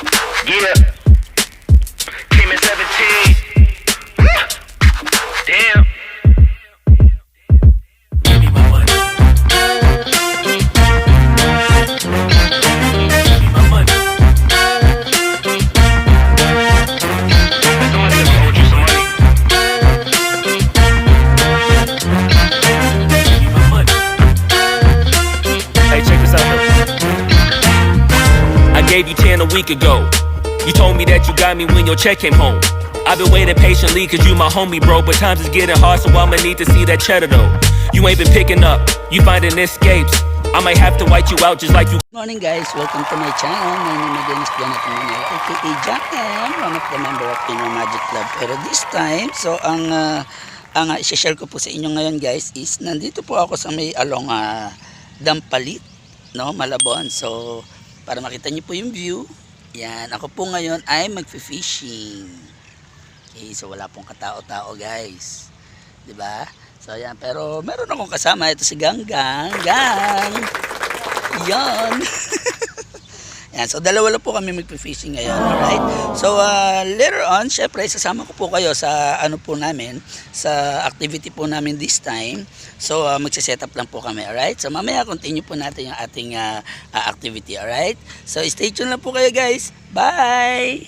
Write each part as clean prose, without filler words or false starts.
Yeah. Came at 17. Damn. Give me my money. Give me my money. Somebody just owed you some money. Give me my money. Hey, check this out though. I gave you 10 a week ago. You told me that you got me when your check came home. I've been waiting patiently cause you my homie bro, but times is getting hard so I'ma need to see that cheddar though. You ain't been picking up, you finding escapes. I might have to white you out just like you. Morning guys, welcome to my channel. My name is Dennis Janet Manel, aka Jack M, one of the member of Pinoy Magic Club. Pero this time, so ang i-share ko po sa inyo ngayon guys is nandito po ako sa may along Dampalit, no, Malabon. So para makita niyo po yung view. Yan, ako po ngayon ay magfi-fishing. Okay, so wala pong katao-tao guys. 'Di ba? So yan, pero meron akong kasama, ito si Ganggang. Gang. Yan. Yan, so dalawa lang po kami magfi-fishing ngayon, alright? So later on, syempre sasama ko po kayo sa ano po namin, sa activity po namin this time. So magse-set up lang po kami, alright? So mamaya continue po natin yung ating activity, alright? So stay tuned lang po kayo guys. Bye!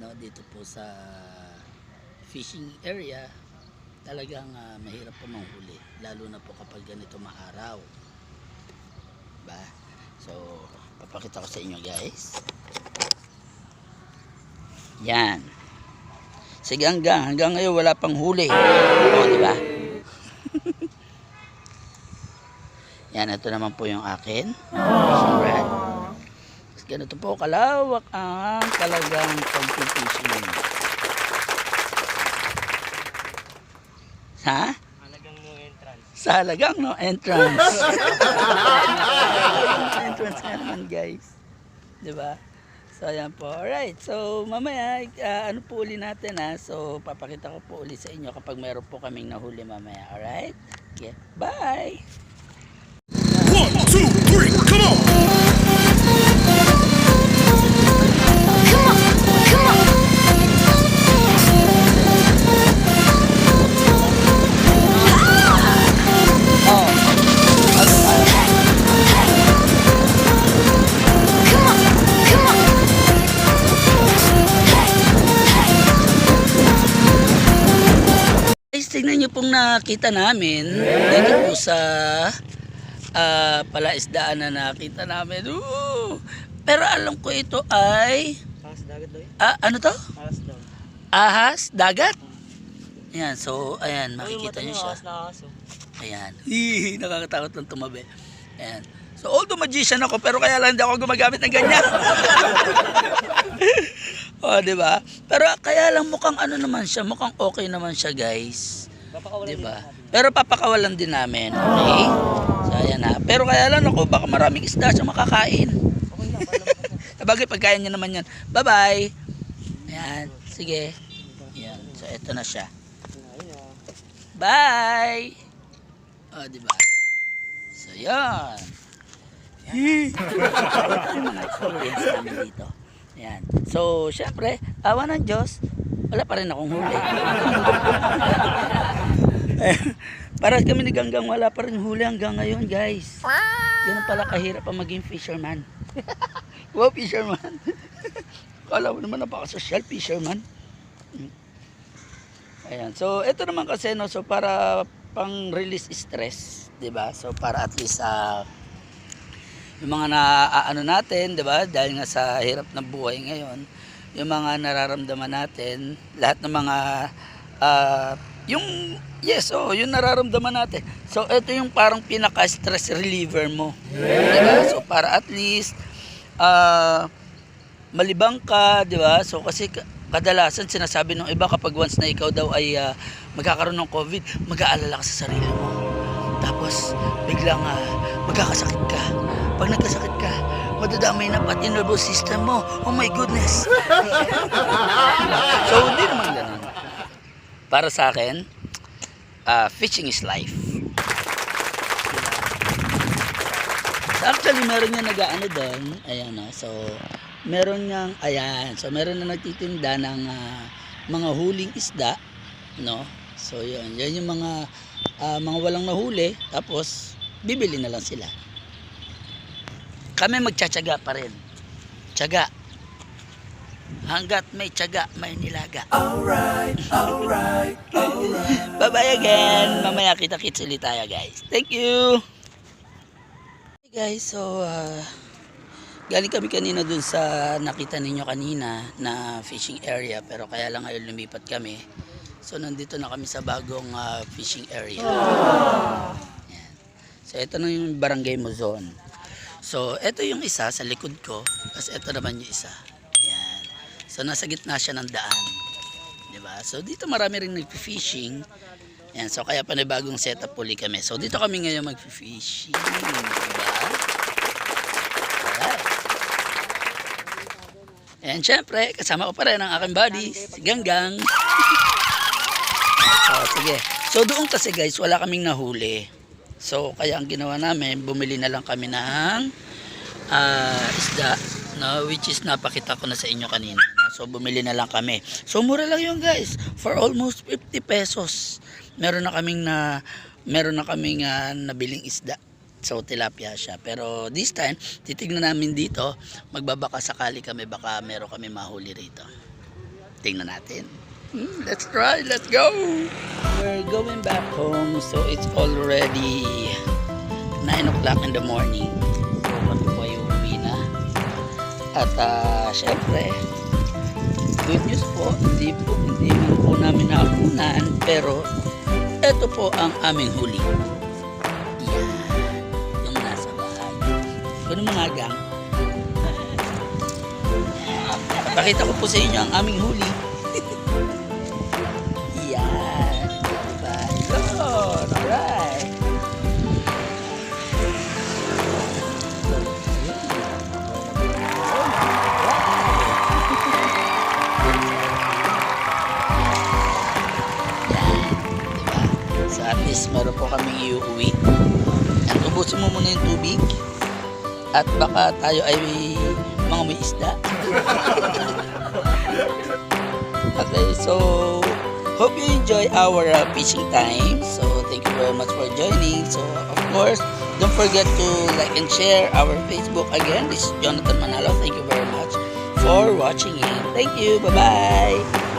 No, dito po sa fishing area talagang mahirap po manghuli, lalo na po kapag ganito maaraw, ba? So papakita ko sa inyo guys. Yan, sige, hanggang ngayon wala pang huli, o diba? Yan, ito naman po yung akin. Ganito po kalawak ang talagang pag-fishing. Ha? Halagang no entrance. Sa halagang no entrance. Entrance nga naman guys. Diba? So ayan po. Alright. So mamaya ano po uli natin ha. So papakita ko po uli sa inyo kapag meron po kaming nahuli mamaya. Alright? Okay. Bye! 1, 2, 3, come on! Tignan nyo pong nakita namin dito po sa palaisdaan na nakita namin. Pero alam ko ito ay Ahas dagat daw yun. ano to? Ahas daw. Ahas dagat. Ayan, so ayan, makikita nyo siya. Ahas na ahas oh. Ayan. Nakakatakot ng tumabi. Ayan. So although magician ako, pero kaya lang hindi ako gumagamit ng ganyan. O, diba? Pero kaya lang mukhang ano naman siya, mukhang okay naman siya guys. Papakawalan Diba? din natin. Pero papakawalan din namin. Okay? So ayan na. Pero kaya lang ako, baka maraming isda siya makakain. Okay lang, pala. Sabagay, pagkain niya naman yan. Bye bye. Ayan. Sige. Yan. So, ito na siya. Bye! O, diba? So, yan. Ito yung mga experience namin dito. Yan. So, syempre, awa ng Diyos, wala pa rin akong huli. Para kami ni Ganggang, wala pa rin huli hanggang ngayon, guys. Ganun pala kahirap ang maging fisherman. Wow, fisherman. Kala mo naman napaka-social fisherman. Ayan. So, ito naman kasi, no, so para pang-release stress, 'di ba? So, para at least yung mga ano natin, 'di ba? Dahil nga sa hirap ng buhay ngayon, yung mga nararamdaman natin, lahat ng mga yung nararamdaman natin. So, ito yung parang pinaka-stress reliever mo. 'Di ba? So, para at least malibang ka, 'di ba? So, kasi kadalasan sinasabi ng iba kapag once na ikaw daw ay magkakaroon ng COVID, mag-aalala ka sa sarili mo. Tapos biglang magkakasakit ka. Pag nagkasakit ka, madadamay na pati nervous system mo. Oh my goodness. So hindi naman ganun. Para sa akin, fishing is life. So, actually meron nga nag-aano doon. Ayan na. So meron niyang, ayan, so meron na nagtitinda ng mga huling isda, no? So yan yung mga walang nahuli, tapos bibili na lang sila. Kami magtsatsaga pa rin. Tsaga. Hanggat may tsaga, may nilaga. Alright. Bye-bye again. Mamaya kita-kits ulit tayo, guys. Thank you. Hey guys, so galing kami kanina dun sa nakita ninyo kanina na fishing area, pero kaya lang ngayon lumipat kami. So nandito na kami sa bagong fishing area. Yan. So ito na yung Barangay Muzon. So ito yung isa sa likod ko, tapos ito naman yung isa. Yan. So nasa gitna siya ng daan. Diba? So dito marami rin nag-fishing. Yan. So kaya panibagong setup uli kami. So dito kami ngayon mag-fishing. Diba? And syempre, kasama ko pa rin ang aking buddy, si Ganggang. So, sige. So doon kasi guys, wala kaming nahuli. So kaya ang ginawa namin, bumili na lang kami ng isda, no, which is napakita ko na sa inyo kanina. So bumili na lang kami. So mura lang yun guys, for almost 50 pesos. Meron na kaming nabiling isda. So tilapia siya. Pero this time, titignan namin dito. Magbabaka sakali kami, baka meron kami mahuli rito. Tingnan natin. Let's try, let's go! We're going back home. So it's already 9 o'clock in the morning. So kami po ay uwi na. At syempre, good news po, hindi po namin nakakunan. Pero ito po ang aming huli. Ganun mga gang. Pakita ko po sa inyo ang aming huli. Yan. Diba? Good. Alright. Yan. Diba? So at least meron po kami iuwi. At ubusin mo muna yung tubig. At baka tayo ay mga may isda. Okay, so hope you enjoy our fishing time. So thank you very much for joining. So of course, don't forget to like and share our Facebook. Again, this is Jonathan Manalo. Thank you very much for watching it. Thank you. Bye-bye.